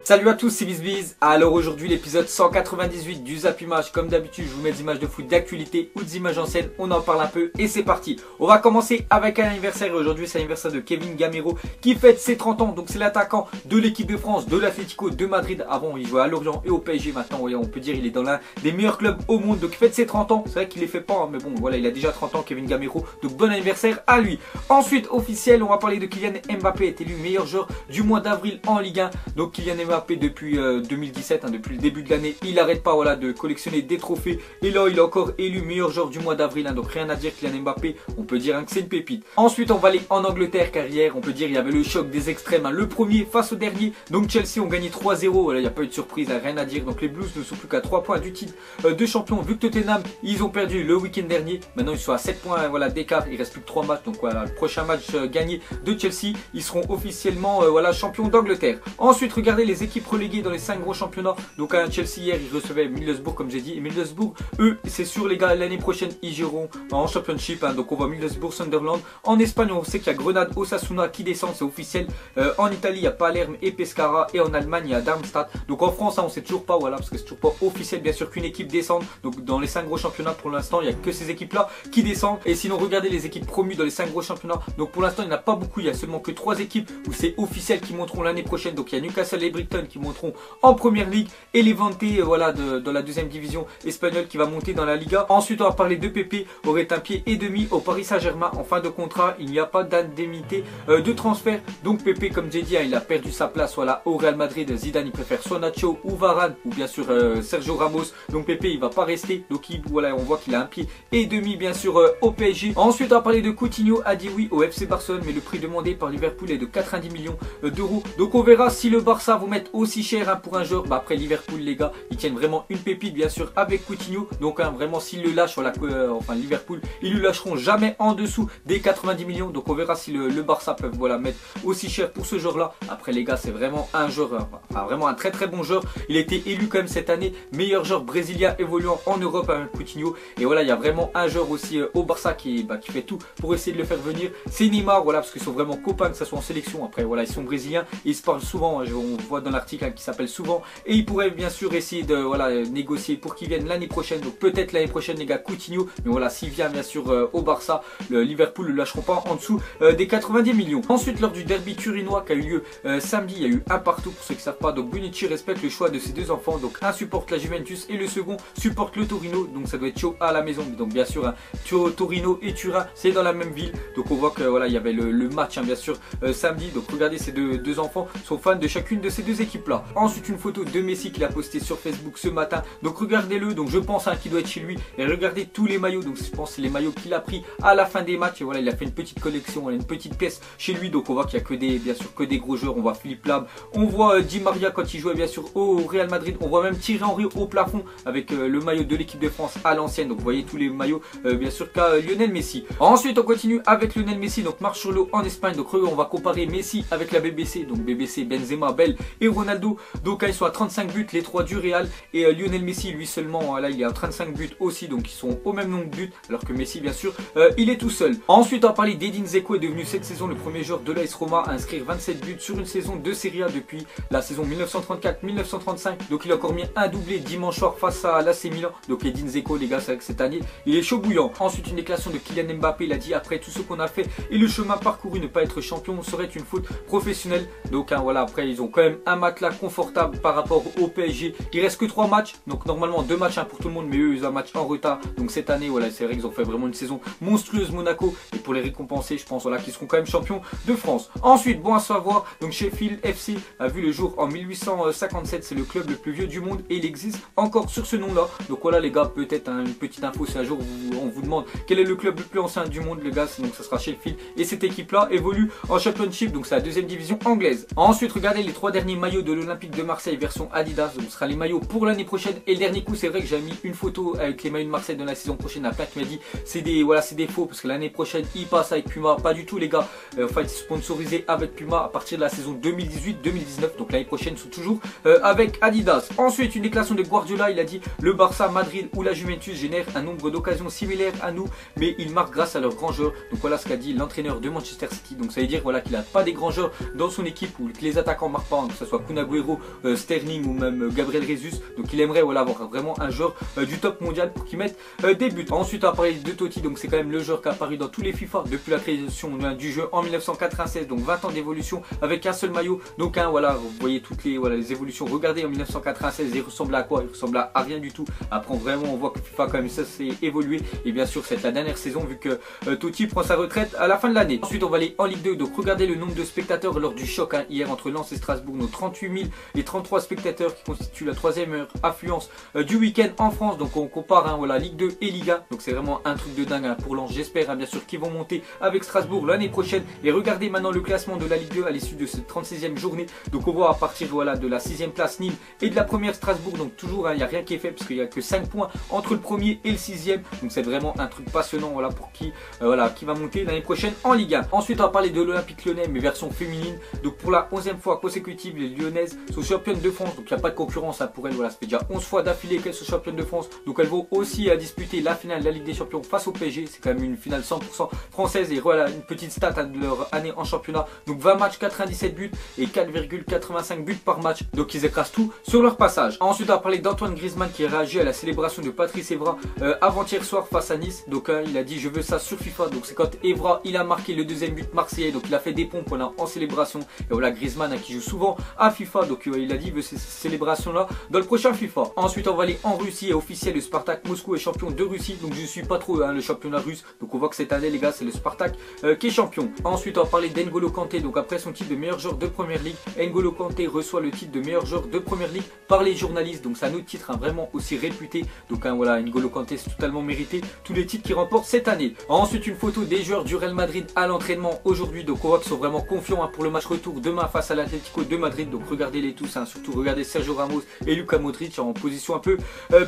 Salut à tous, c'est BizBiz. Alors aujourd'hui l'épisode 198 du Zap Image. Comme d'habitude je vous mets des images de foot d'actualité ou des images anciennes, on en parle un peu et c'est parti. On va commencer avec un anniversaire. Aujourd'hui c'est l'anniversaire de Kevin Gamero qui fête ses 30 ans. Donc c'est l'attaquant de l'équipe de France, de l'Atlético de Madrid. Avant il jouait à Lorient et au PSG. Maintenant on peut dire il est dans l'un des meilleurs clubs au monde. Donc il fête ses 30 ans. C'est vrai qu'il les fait pas hein, mais bon voilà, il a déjà 30 ans Kevin Gamero. Donc bon anniversaire à lui. Ensuite officiel, on va parler de Kylian Mbappé, est élu meilleur joueur du mois d'avril en Ligue 1. Donc Kylian Mbappé depuis 2017, depuis le début de l'année, il n'arrête pas de collectionner des trophées. Et là il est encore élu meilleur joueur du mois d'avril. Donc rien à dire, Kylian Mbappé, on peut dire que c'est une pépite. Ensuite on va aller en Angleterre car hier on peut dire il y avait le choc des extrêmes. Le premier face au dernier. Donc Chelsea ont gagné 3-0. Voilà, il n'y a pas eu de surprise, rien à dire. Donc les Blues ne sont plus qu'à 3 points du titre de champion. Vu que Tottenham ils ont perdu le week-end dernier, maintenant ils sont à 7 points d'écart. Il reste plus que 3 matchs. Donc voilà, le prochain match gagné de Chelsea, ils seront officiellement champions d'Angleterre. Ensuite regardez les équipes reléguées dans les 5 gros championnats. Donc à Chelsea hier ils recevaient Middlesbrough comme j'ai dit. Et Middlesbrough eux c'est sûr les gars, l'année prochaine ils joueront en championship. Donc on voit Middlesbrough, Sunderland. En Espagne on sait qu'il y a Grenade, Osasuna qui descend, c'est officiel. En Italie il y a Palerme et Pescara. Et en Allemagne il y a Darmstadt. Donc en France on sait toujours pas, parce que c'est toujours pas officiel bien sûr qu'une équipe descende. Donc dans les 5 gros championnats pour l'instant il n'y a que ces équipes là qui descendent. Et sinon regardez les équipes promues dans les 5 gros championnats. Donc pour l'instant il n'y en a pas beaucoup, il y a seulement que 3 équipes où c'est officiel qui monteront l'année prochaine. Donc il y a Newcastle et Brighton qui monteront en première ligue et les Levante dans la deuxième division espagnole qui va monter dans la Liga. Ensuite on va parler de Pepe, aurait un pied et demi au Paris Saint-Germain en fin de contrat. Il n'y a pas d'indemnité de transfert. Donc Pepe comme j'ai dit il a perdu sa place au Real Madrid. Zidane il préfère soit Nacho ou Varane ou bien sûr Sergio Ramos. Donc Pepe il va pas rester. Donc on voit qu'il a un pied et demi bien sûr au PSG. Ensuite on va parler de Coutinho, a dit oui au FC Barcelone mais le prix demandé par Liverpool est de 90 millions d'euros. Donc on verra si le Barça vous met aussi cher pour un joueur. Après Liverpool les gars ils tiennent vraiment une pépite bien sûr avec Coutinho. Donc vraiment s'ils le lâchent Liverpool ils le lâcheront jamais en dessous des 90 millions. Donc on verra si le Barça peut mettre aussi cher pour ce joueur là. Après les gars c'est vraiment un joueur, vraiment un très très bon joueur. Il a été élu quand même cette année meilleur joueur brésilien évoluant en Europe avec Coutinho. Et voilà il y a vraiment un joueur aussi au Barça qui fait tout pour essayer de le faire venir. C'est Neymar parce qu'ils sont vraiment copains que ça soit en sélection. Après ils sont brésiliens et ils se parlent souvent. On voit dans l'article qui s'appelle souvent. Et ils pourraient bien sûr essayer de négocier pour qu'ils viennent l'année prochaine. Donc peut-être l'année prochaine les gars Coutinho. Mais s'il vient bien sûr au Barça, le Liverpool ne le lâcheront pas en dessous des 90 millions. Ensuite lors du derby turinois qui a eu lieu samedi, il y a eu un partout pour ceux qui ne savent pas. Donc Bonucci respecte le choix de ses deux enfants. Donc un supporte la Juventus et le second supporte le Torino. Donc ça doit être chaud à la maison. Donc bien sûr Torino et Turin c'est dans la même ville. Donc on voit que il y avait le match bien sûr samedi. Donc regardez ces deux enfants sont fans de chacune de ces deux équipes là. Ensuite une photo de Messi qu'il a posté sur Facebook ce matin. Donc regardez-le, donc je pense qu'il doit être chez lui. Et regardez tous les maillots. Donc je pense que c'est les maillots qu'il a pris à la fin des matchs. Et il a fait une petite collection, une petite pièce chez lui. Donc on voit qu'il n'y a bien sûr que des gros joueurs. On voit Philippe Lam, on voit Di Maria quand il jouait bien sûr au Real Madrid. On voit même Thierry Henry au plafond avec le maillot de l'équipe de France à l'ancienne. Donc vous voyez tous les maillots bien sûr qu'a Lionel Messi. Ensuite on continue avec Lionel Messi. Donc marche sur l'eau en Espagne. Donc on va comparer Messi avec la BBC. Donc BBC, Benzema, Bale et Ronaldo. Donc ils sont à 35 buts les 3 du Real. Et Lionel Messi lui seulement là il est à 35 buts aussi. Donc ils sont au même nombre de buts. Alors que Messi bien sûr il est tout seul. Ensuite on va parler d'Edin Dzeko, est devenu cette saison le premier joueur de l'AS Roma à inscrire 27 buts sur une saison de Serie A depuis la saison 1934-1935. Donc il a encore mis un doublé dimanche soir face à l'AC Milan. Donc Edin Dzeko les gars c'est vrai que cette année il est chaud bouillant. Ensuite une déclaration de Kylian Mbappé, il a dit après tout ce qu'on a fait et le chemin parcouru, ne pas être champion serait une faute professionnelle. Donc après ils ont quand même un matelas confortable par rapport au PSG. Il reste que 3 matchs. Donc normalement 2 matchs pour tout le monde, mais eux ils ont un match en retard. Donc cette année c'est vrai qu'ils ont fait vraiment une saison monstrueuse Monaco. Et pour les récompenser je pense qu'ils seront quand même champions de France. Ensuite bon à savoir, donc Sheffield FC a vu le jour en 1857. C'est le club le plus vieux du monde et il existe encore sur ce nom là. Donc les gars, peut-être une petite info si un jour on vous demande quel est le club le plus ancien du monde les gars, donc ça sera Sheffield. Et cette équipe là évolue en Championship, donc c'est la deuxième division anglaise. Ensuite regardez les 3 derniers maillots de l'Olympique de Marseille version Adidas. Donc ce sera les maillots pour l'année prochaine. Et le dernier coup c'est vrai que j'ai mis une photo avec les maillots de Marseille de la saison prochaine. À plein qui m'a dit c'est des faux parce que l'année prochaine il passe avec Puma. Pas du tout les gars, sponsorisé avec Puma à partir de la saison 2018-2019. Donc l'année prochaine sont toujours avec Adidas. Ensuite une déclaration de Guardiola, il a dit le Barça, Madrid ou la Juventus génèrent un nombre d'occasions similaires à nous mais ils marquent grâce à leurs grands joueurs. Donc voilà ce qu'a dit l'entraîneur de Manchester City. Donc ça veut dire qu'il n'a pas des grands joueurs dans son équipe ou que les attaquants ne marquent pas, que ce soit Kun Agüero, Sterling ou même Gabriel Jesus. Donc il aimerait voilà, avoir vraiment un joueur du top mondial pour qu'il mette des buts. Ensuite on va parler de Totti, donc c'est quand même le joueur qui a apparu dans tous les FIFA depuis la création du jeu en 1996, donc 20 ans d'évolution avec un seul maillot. Donc voilà, vous voyez toutes les évolutions. Regardez en 1996, il ressemblait à quoi? Il ressemblait à rien du tout. Après vraiment on voit que FIFA quand même ça s'est évolué, et bien sûr c'est la dernière saison vu que Totti prend sa retraite à la fin de l'année. Ensuite on va aller en Ligue 2, donc regardez le nombre de spectateurs lors du choc hier entre Lens et Strasbourg, nos 38 033 spectateurs qui constituent la troisième affluence du week-end en France. Donc on compare voilà, Ligue 2 et Ligue 1, donc c'est vraiment un truc de dingue pour Lens. J'espère bien sûr qu'ils vont monter avec Strasbourg l'année prochaine. Et regardez maintenant le classement de la Ligue 2 à l'issue de cette 36e journée. Donc on voit à partir voilà, de la 6e place Nîmes et de la première Strasbourg, donc toujours il n'y a rien qui est fait parce qu'il n'y a que 5 points entre le premier et le 6e. Donc c'est vraiment un truc passionnant voilà, pour qui va monter l'année prochaine en Ligue 1. Ensuite on va parler de l'Olympique Lyonnais mais version féminine. Donc pour la 11e fois consécutive, les Lyonnaises sont championnes de France. Donc il n'y a pas de concurrence pour elles. Voilà, ça fait déjà 11 fois d'affilée qu'elles sont championnes de France. Donc elles vont aussi disputer la finale de la Ligue des Champions face au PSG. C'est quand même une finale 100% française. Et voilà une petite stat de leur année en championnat. Donc 20 matchs, 97 buts et 4,85 buts par match. Donc ils écrasent tout sur leur passage. Ensuite on va parler d'Antoine Griezmann qui a réagi à la célébration de Patrice Evra avant-hier soir face à Nice. Donc il a dit je veux ça sur FIFA. Donc c'est quand Evra il a marqué le deuxième but marseillais. Donc il a fait des pompes en célébration. Et voilà Griezmann qui joue souvent à FIFA. Donc il a dit il veut ces célébrations là dans le prochain FIFA. Ensuite on va aller en Russie et officiel, le Spartak Moscou est champion de Russie. Donc je ne suis pas trop le championnat russe. Donc on voit que cette année les gars c'est le Spartak qui est champion. Ensuite on va parler d'N'Golo Kanté. Donc après son titre de meilleur joueur de Première Ligue, N'Golo Kanté reçoit le titre de meilleur joueur de Première Ligue par les journalistes. Donc c'est un autre titre vraiment aussi réputé. Donc voilà N'Golo Kanté c'est totalement mérité tous les titres qu'il remporte cette année. Ensuite une photo des joueurs du Real Madrid à l'entraînement aujourd'hui. Donc on voit qu'ils sont vraiment confiants pour le match retour demain face à l'Atlético de Madrid. Donc regardez-les tous, surtout regardez Sergio Ramos et Luka Modric en position un peu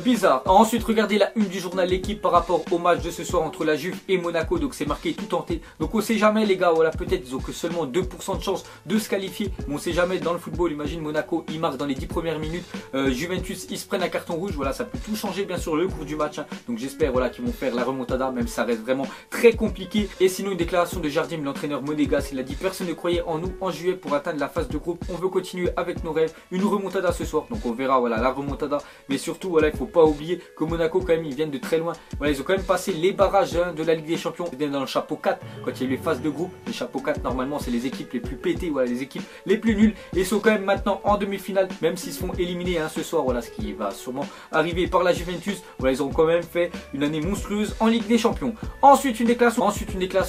bizarre. Ensuite regardez la une du journal L'équipe par rapport au match de ce soir entre la Juve et Monaco. Donc c'est marqué tout tenté. Donc on sait jamais les gars, voilà peut-être ils ont que seulement 2% de chance de se qualifier. Mais on sait jamais dans le football. Imagine Monaco il marque dans les 10 premières minutes, Juventus ils se prennent un carton rouge. Voilà ça peut tout changer bien sûr le cours du match. Donc j'espère voilà qu'ils vont faire la remontada, même ça reste vraiment très compliqué. Et sinon une déclaration de Jardim, l'entraîneur monégasque, il a dit personne ne croyait en nous en juillet pour atteindre la phase de groupe. On veut continuer avec nos rêves. Une remontada ce soir. Donc on verra voilà la remontada. Mais surtout voilà il faut pas oublier que Monaco quand même ils viennent de très loin. Voilà ils ont quand même passé les barrages de la Ligue des Champions. Ils étaient dans le chapeau 4 quand il y a eu les phases de groupe. Les chapeaux 4 normalement c'est les équipes les plus pétées, voilà les équipes les plus nulles. Et ils sont quand même maintenant en demi-finale, même s'ils se font éliminer ce soir. Voilà ce qui va sûrement arriver par la Juventus. Voilà ils ont quand même fait une année monstrueuse en Ligue des Champions. Ensuite une déclaration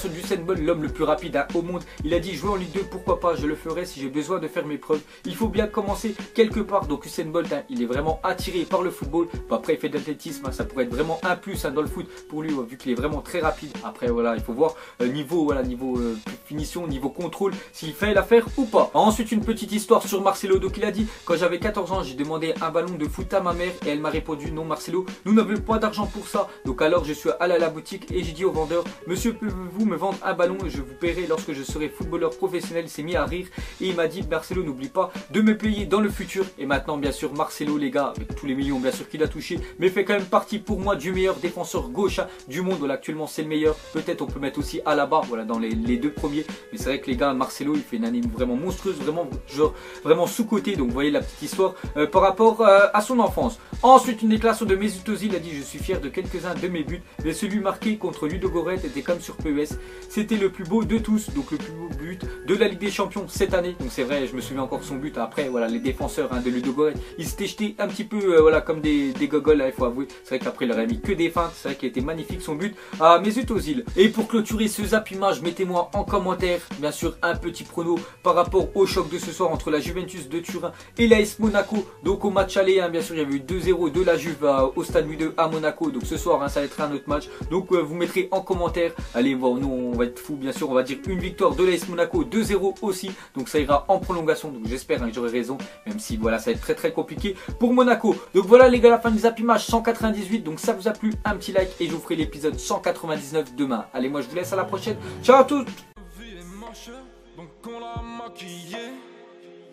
d'Usain Bolt, l'homme le plus rapide au monde. Il a dit jouer en Ligue 2 pourquoi pas, je le ferai si j'ai besoin de faire mes preuves. Il faut bien commencer quelque part. Donc Usain Bolt il est vraiment attiré par le football. Bon, après il fait de l'athlétisme, ça pourrait être vraiment un plus dans le foot pour lui vu qu'il est vraiment très rapide. Après voilà il faut voir niveau finition, niveau contrôle s'il fait l'affaire ou pas. Ensuite une petite histoire sur Marcelo. Donc il a dit quand j'avais 14 ans j'ai demandé un ballon de foot à ma mère et elle m'a répondu non Marcelo nous n'avons pas d'argent pour ça. Donc alors je suis allé à la boutique et j'ai dit au vendeur monsieur pouvez-vous me vendre un ballon et je vous paierai lorsque je serai footballeur professionnel. Il s'est mis à rire et il m'a dit Marcelo n'oublie pas de me payer dans le futur. Et maintenant bien sûr Marcelo les gars avec tous les millions bien sûr qu'il a touché, mais fait quand même partie pour moi du meilleur défenseur gauche du monde. Voilà actuellement c'est le meilleur. Peut-être on peut mettre aussi Alaba voilà dans les deux premiers, mais c'est vrai que les gars Marcelo il fait une année vraiment monstrueuse, vraiment sous-côté. Donc vous voyez la petite histoire par rapport à son enfance. Ensuite une déclaration de Mesut Özil, il a dit je suis fier de quelques-uns de mes buts, mais celui marqué contre Ludogorets était comme sur PES. C'était le plus beau de tous, donc le plus beau but de la Ligue des Champions cette année. Donc c'est vrai, je me souviens encore de son but. Après voilà les défenseurs de Ludogorets, ils s'étaient jetés un petit peu voilà comme des gogoles il faut avouer. C'est vrai qu'après il aurait mis que des feintes. C'est vrai qu'il était magnifique son but à Mesut Özil. Et pour clôturer ce zappimage, mettez-moi en commentaire bien sûr un petit prono par rapport au choc de ce soir entre la Juventus de Turin et l'AS Monaco. Donc au match aller bien sûr il y avait eu 2-0 de la Juve au Stade Louis II à Monaco. Donc ce soir ça va être un autre match. Donc vous mettrez en commentaire. Allez voir, nous on va être fou bien sûr, on va dire une victoire de l'AS Monaco, 2-0 aussi. Donc ça ira en prolongation. Donc j'espère que j'aurai raison, même si voilà ça va être très compliqué pour Monaco. Donc voilà les gars, la fin du zappimage 198. Donc ça vous a plu, un petit like et je vous ferai l'épisode 199 demain. Allez moi je vous laisse, à la prochaine. Ciao à tous. Donc on l'a maquillé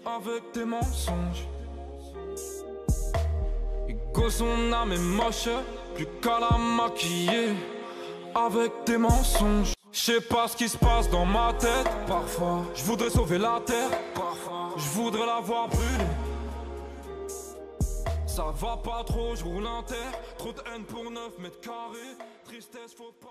avec des mensonges. Et que son âme est moche, plus qu'à la maquiller avec des mensonges. Je sais pas ce qui se passe dans ma tête. Parfois, je voudrais sauver la terre. Parfois. Je voudrais la voir brûler. Ça va pas trop, je roule en terre. Trop de haine pour 9 mètres carrés. Tristesse, faut pas.